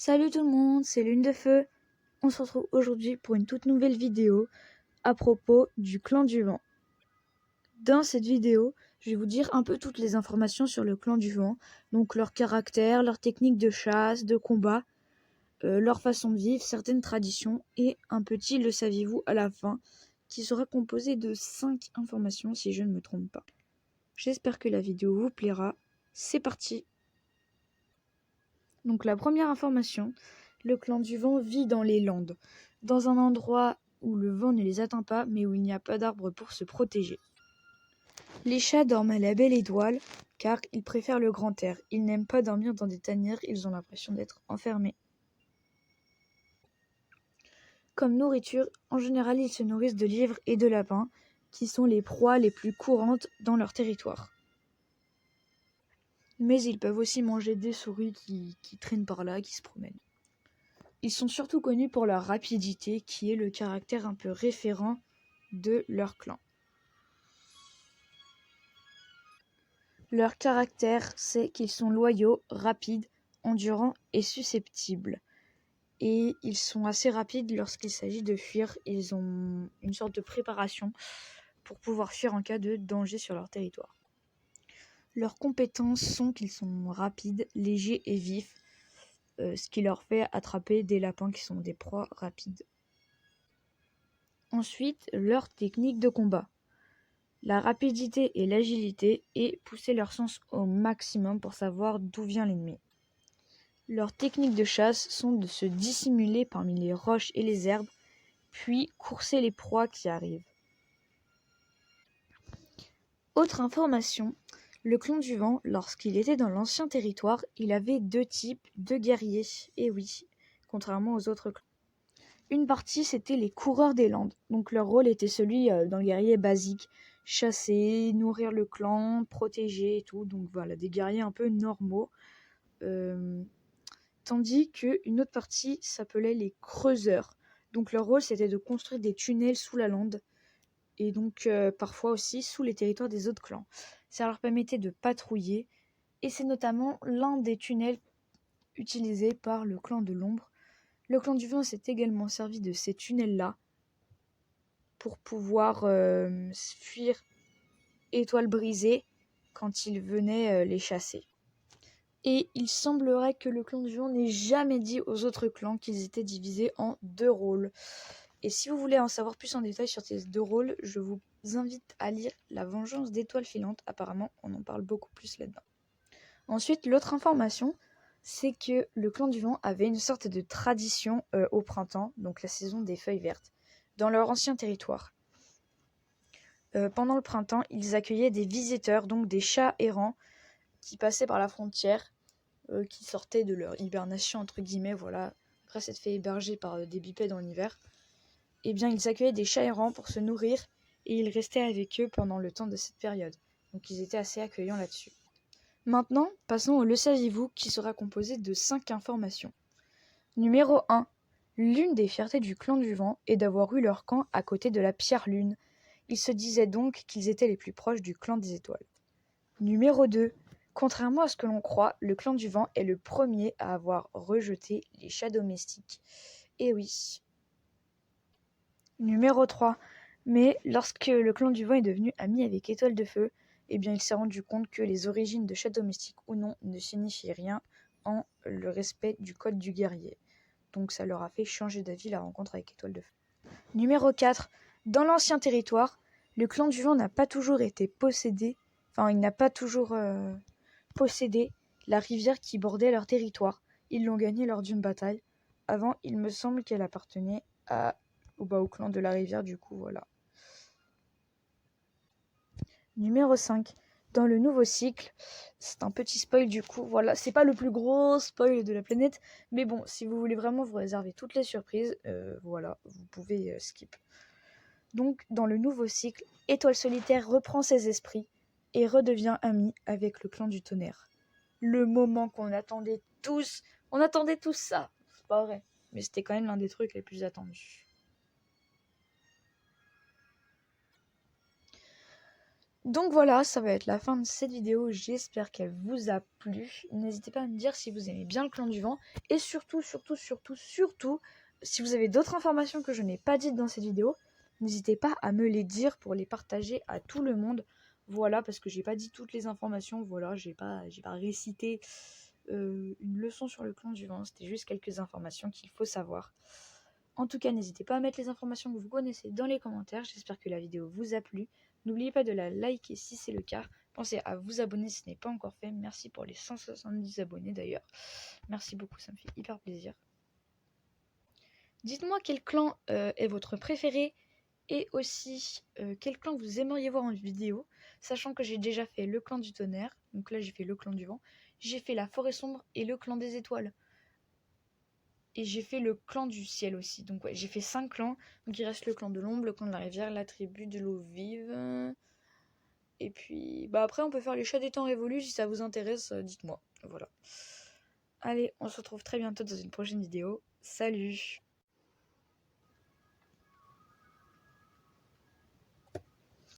Salut tout le monde, c'est Lune de Feu. On se retrouve aujourd'hui pour une toute nouvelle vidéo à propos du clan du vent. Dans cette vidéo, je vais vous dire un peu toutes les informations sur le clan du vent, donc leur caractère, leur technique de chasse, de combat, leur façon de vivre, certaines traditions et un petit le saviez-vous à la fin qui sera composé de 5 informations si je ne me trompe pas. J'espère que la vidéo vous plaira. C'est parti! Donc la première information, le clan du vent vit dans les landes, dans un endroit où le vent ne les atteint pas mais où il n'y a pas d'arbres pour se protéger. Les chats dorment à la belle étoile car ils préfèrent le grand air. Ils n'aiment pas dormir dans des tanières, ils ont l'impression d'être enfermés. Comme nourriture, en général ils se nourrissent de lièvres et de lapins, qui sont les proies les plus courantes dans leur territoire. Mais ils peuvent aussi manger des souris qui traînent par là, qui se promènent. Ils sont surtout connus pour leur rapidité, qui est le caractère un peu référent de leur clan. Leur caractère, c'est qu'ils sont loyaux, rapides, endurants et susceptibles. Et ils sont assez rapides lorsqu'il s'agit de fuir. Ils ont une sorte de préparation pour pouvoir fuir en cas de danger sur leur territoire. Leurs compétences sont qu'ils sont rapides, légers et vifs, ce qui leur fait attraper des lapins qui sont des proies rapides. Ensuite, leur technique de combat. La rapidité et l'agilité et pousser leur sens au maximum pour savoir d'où vient l'ennemi. Leurs techniques de chasse sont de se dissimuler parmi les roches et les herbes, puis courser les proies qui arrivent. Autre information, le clan du vent, lorsqu'il était dans l'ancien territoire, il avait 2 types de guerriers. Et oui, contrairement aux autres clans. Une partie, c'était les coureurs des landes. Donc leur rôle était celui d'un guerrier basique. Chasser, nourrir le clan, protéger et tout. Donc voilà, des guerriers un peu normaux. Tandis qu'une autre partie s'appelait les creuseurs. Donc leur rôle, c'était de construire des tunnels sous la lande. Et donc parfois aussi sous les territoires des autres clans. Ça leur permettait de patrouiller. Et c'est notamment l'un des tunnels utilisés par le clan de l'ombre. Le clan du vent s'est également servi de ces tunnels-là pour pouvoir fuir Étoile Brisée quand ils venaient les chasser. Et il semblerait que le clan du vent n'ait jamais dit aux autres clans qu'ils étaient divisés en 2 rôles. Et si vous voulez en savoir plus en détail sur ces 2 rôles, je vous invite à lire La Vengeance d'Étoile Filante. Apparemment, on en parle beaucoup plus là-dedans. Ensuite, l'autre information, c'est que le clan du vent avait une sorte de tradition au printemps, donc la saison des feuilles vertes, dans leur ancien territoire. Pendant le printemps, ils accueillaient des visiteurs, donc des chats errants, qui passaient par la frontière, qui sortaient de leur hibernation, entre guillemets, voilà, après s'être fait héberger par des bipèdes en hiver. Eh bien, ils accueillaient des chats errants pour se nourrir, et ils restaient avec eux pendant le temps de cette période. Donc ils étaient assez accueillants là-dessus. Maintenant, passons au Le saviez-vous, qui sera composé de 5 informations. Numéro 1. L'une des fiertés du clan du vent est d'avoir eu leur camp à côté de la pierre lune. Ils se disaient donc qu'ils étaient les plus proches du clan des étoiles. Numéro 2. Contrairement à ce que l'on croit, le clan du vent est le premier à avoir rejeté les chats domestiques. Et oui. Numéro 3. Mais lorsque le clan du vent est devenu ami avec Étoile de Feu, eh bien il s'est rendu compte que les origines de chats domestiques ou non ne signifiaient rien en le respect du code du guerrier. Donc ça leur a fait changer d'avis la rencontre avec Étoile de Feu. Numéro 4. Dans l'ancien territoire, le clan du vent n'a pas toujours été possédé, il n'a pas toujours possédé la rivière qui bordait leur territoire. Ils l'ont gagnée lors d'une bataille. Avant, il me semble qu'elle appartenait au clan de la rivière, du coup, voilà. Numéro 5. Dans le nouveau cycle, c'est un petit spoil du coup, voilà, c'est pas le plus gros spoil de la planète, mais bon, si vous voulez vraiment vous réserver toutes les surprises, voilà, vous pouvez skip. Donc, dans le nouveau cycle, Étoile Solitaire reprend ses esprits et redevient amie avec le clan du tonnerre. Le moment qu'on attendait tous, on attendait tous ça, c'est pas vrai, mais c'était quand même l'un des trucs les plus attendus. Donc voilà, ça va être la fin de cette vidéo. J'espère qu'elle vous a plu. N'hésitez pas à me dire si vous aimez bien le clan du vent. Et surtout, si vous avez d'autres informations que je n'ai pas dites dans cette vidéo, n'hésitez pas à me les dire pour les partager à tout le monde. Voilà, parce que j'ai pas dit toutes les informations. Voilà, j'ai pas récité une leçon sur le clan du vent. C'était juste quelques informations qu'il faut savoir. En tout cas, n'hésitez pas à mettre les informations que vous connaissez dans les commentaires. J'espère que la vidéo vous a plu. N'oubliez pas de la liker si c'est le cas. Pensez à vous abonner si ce n'est pas encore fait. Merci pour les 170 abonnés d'ailleurs. Merci beaucoup, ça me fait hyper plaisir. Dites-moi quel clan est votre préféré et aussi quel clan vous aimeriez voir en vidéo, sachant que j'ai déjà fait le clan du tonnerre, donc là j'ai fait le clan du vent, j'ai fait la forêt sombre et le clan des étoiles. Et j'ai fait le clan du ciel aussi. Donc ouais, j'ai fait 5 clans. Donc il reste le clan de l'ombre, le clan de la rivière, la tribu de l'eau vive. Et puis bah après on peut faire les chats des temps révolus si ça vous intéresse, dites-moi. Voilà. Allez, on se retrouve très bientôt dans une prochaine vidéo. Salut!